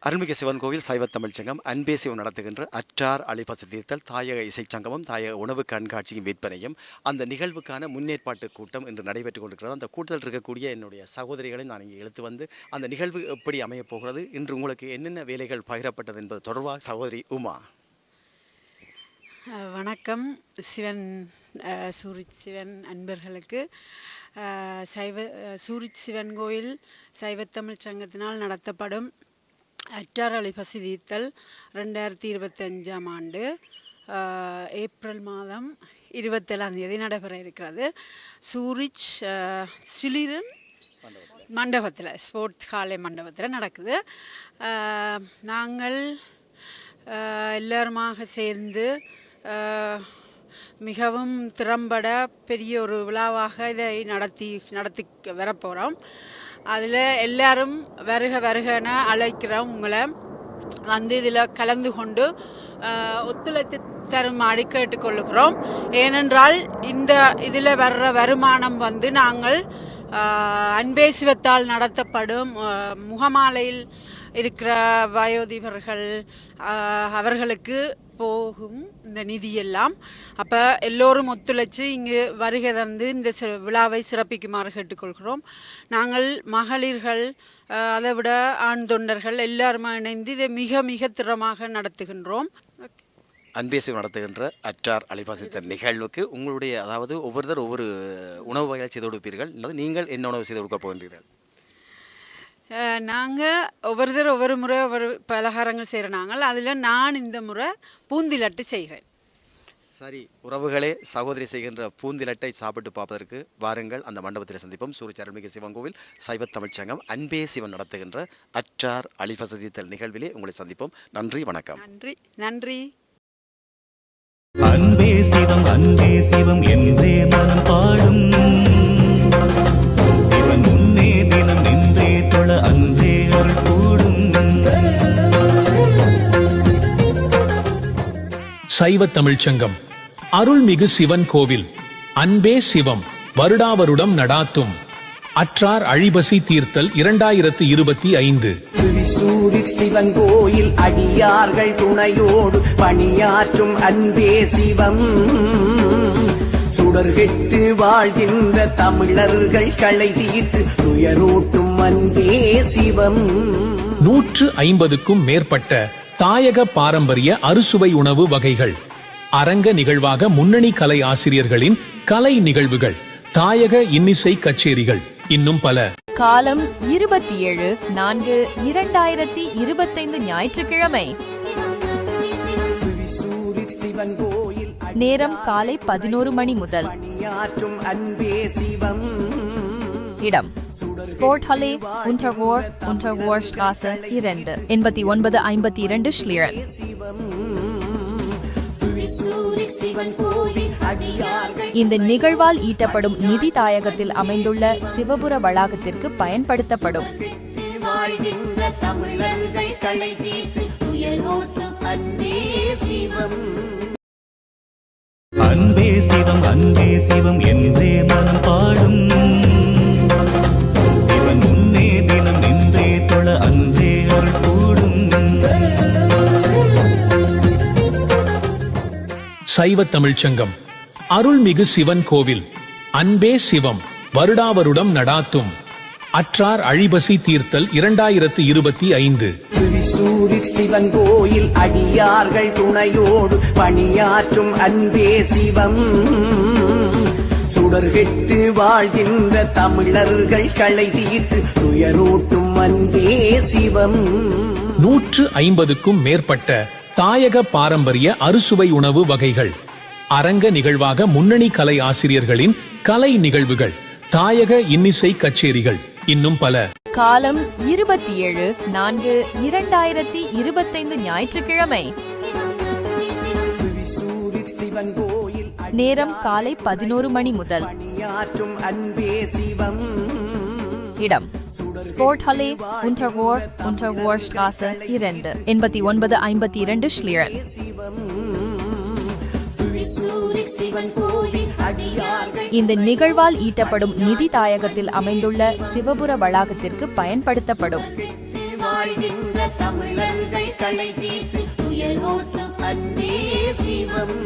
அருள்மிகு சிவன் கோவில் சைவ தமிழ் சங்கம் அன்பே சிவம் நடத்துகின்ற அற்றார் அழிபசி தீர்த்தல் தாயக இசைச் சங்கமும் தாயக உணவு கண்காட்சியும் விற்பனையும் அந்த நிகழ்வுக்கான முன்னேற்பாட்டு கூட்டம் இன்று நடைபெற்றுக் கொண்டிருக்கிறது. அந்த கூட்டத்தில் இருக்கக்கூடிய என்னுடைய சகோதரிகளை நான் இங்கே இழுத்து வந்து அந்த நிகழ்வு எப்படி அமையப் போகிறது, இன்று உங்களுக்கு என்னென்ன வேலைகள் பகிரப்பட்டது என்பது தொடர்பாக சகோதரி உமா. வணக்கம். சூரிச் சிவன் அன்பர்களுக்கு சூரிச் சிவன் கோயில் சைவத்தமிழ் சங்கத்தினால் நடத்தப்படும் அற்றார் அழிபசி தீர்த்தல் 2025ஆம் ஆண்டு ஏப்ரல் மாதம் 27ஆம் தேதி நடைபெற இருக்கிறது. சூரிச் சிலிரன் மண்டபத்தில், ஸ்போர்ட்ஸ் காலை மண்டபத்தில் நடக்குது. நாங்கள் எல்லாருமாக சேர்ந்து மிகவும் திறம்பட பெரிய ஒரு விழாவாக இதை நடத்தி வரப்போகிறோம். அதில் எல்லாரும் வருகன அழைக்கிறோம். உங்களை வந்து இதில் கலந்து கொண்டு ஒத்துழைத்து தருமாறு கேட்டுக்கொள்ளுகிறோம். ஏனென்றால் இந்த இதில் வர்ற வருமானம் வந்து நாங்கள் அன்பே சிவத்தால் நடத்தப்படும் முகமாலையில் இருக்கிற வயோதிபர்கள் அவர்களுக்கு போகும் இந்த நிதியெல்லாம். அப்போ எல்லோரும் ஒத்துழைச்சு இங்கு வருகை தந்து இந்த விழாவை சிறப்பிக்குமாறு கேட்டுக்கொள்கிறோம். நாங்கள் மகளிர்கள், அதை விட ஆண் தொண்டர்கள் எல்லாருமே இணைந்து இதை மிக மிக திறமாக நடத்துகின்றோம். அன்பே சிவம் நடத்துகின்ற அற்றார் அழிபசி நிகழ்வுக்கு உங்களுடைய, அதாவது ஒவ்வொருத்தர் ஒவ்வொரு உணவு வகைகளை செய்து கொடுப்பீர்கள். நீங்கள் என்ன உணவு செய்து கொடுக்க போகின்றீர்கள்? நாங்கள் ஒவ்வொரு முறை ஒவ்வொரு பலகாரங்கள் செய்கிறோம். நாங்கள் அதில் நான் இந்த முறை பூந்திலட்டு செய்கிறேன். சரி உறவுகளே, சகோதரி செய்கின்ற பூந்திலட்டை சாப்பிட்டு பார்ப்பதற்கு வாருங்கள். அந்த மண்டபத்தில் சந்திப்போம். சூரிச் அருள்மிகு சிவன் கோவில் சைவ தமிழ் சங்கம் அன்பே சிவன் நடத்துகின்ற அற்றார் அழிபசி தீர்த்தல் நிகழ்விலே உங்களை சந்திப்போம். நன்றி, வணக்கம். நன்றி. அன்பே சிவம் என்றே மனம் பாடும் சிவன் முன்னே தினம் நின்றே தொழ அன்பே அருள் கூடும். சைவ தமிழ்ச்சங்கம் அருள்மிகு சிவன் கோவில் அன்பே சிவம் வருடாவருடம் நடாத்தும் அற்றார் அழிபசி தீர்த்தல் 2025. சூரிச் சிவன் கோயில் அடியார்கள் துணையோடு பணியாற்றும் அன்பே சிவம். சுடர்கெட்டு வாழ்கின்ற தமிழர்கள் களை தீர்த்து துயரோட்டும் அன்பே சிவம். 150க்கும் மேற்பட்ட தாயக பாரம்பரிய அறுசுவை உணவு வகைகள், அரங்க நிகழ்வாக முன்னணி கலை ஆசிரியர்களின் கலை நிகழ்வுகள், தாயக இன்னிசை கச்சேரிகள், இன்னும் பல. காலம் 27/4/2025 ஞாயிற்றுக்கிழமை. நேரம் காலை 11 மணி முதல். இடம் ஸ்போர்ட் ஹலே, Unterrohr Straße 2, 8952 Schlieren. இந்த நிகழ்வால் ஈட்டப்படும் நிதி தாயகத்தில் அமைந்துள்ள சிவபுர வளாகத்திற்கு பயன்படுத்தப்படும். அன்பே சிவம் என்றே மனம் பாடும் சிவன் முன்னே தினம் நின்றே தொழ அன்பே அருள் கூடும். சைவ தமிழ்ச்சங்கம் அருள்மிகு சிவன் கோவில் அன்பே சிவம் வருடாவருடம் நடாத்தும் அற்றார் அழிபசி தீர்த்தல் 2025. சூரிச் சிவன் கோயில் அடியார்கள் துணையோடு பணியாற்றும் அன்பே சிவம். சுடர்கெட்டு வாழ்கின்ற தமிழர்கள் களை தீர்த்து துயரோட்டும் அன்பே சிவம். 150க்கும் மேற்பட்ட தாயக பாரம்பரிய அறுசுவை உணவு வகைகள், அரங்க நிகழ்வாக முன்னணி கலை ஆசிரியர்களின் கலை நிகழ்வுகள், தாயக இன்னிசை கச்சேரிகள், இன்னும் பல. காலம் 27/4/2025 ஞாயிற்றுக்கிழமை. நேரம் காலை 11 மணி முதல். இடம் ஸ்போர்ட் ஹலே, Unterrohr Straße 2, 8952 Schlieren. இந்த நிகழ்வால் ஈட்டப்படும் நிதி தாயகத்தில் அமைந்துள்ள சிவபுர வளாகத்திற்கு பயன்படுத்தப்படும். வாழ்கின்ற தமிழர்கள் களை தீர்த்து துயரோட்டும் அன்பே சிவம்.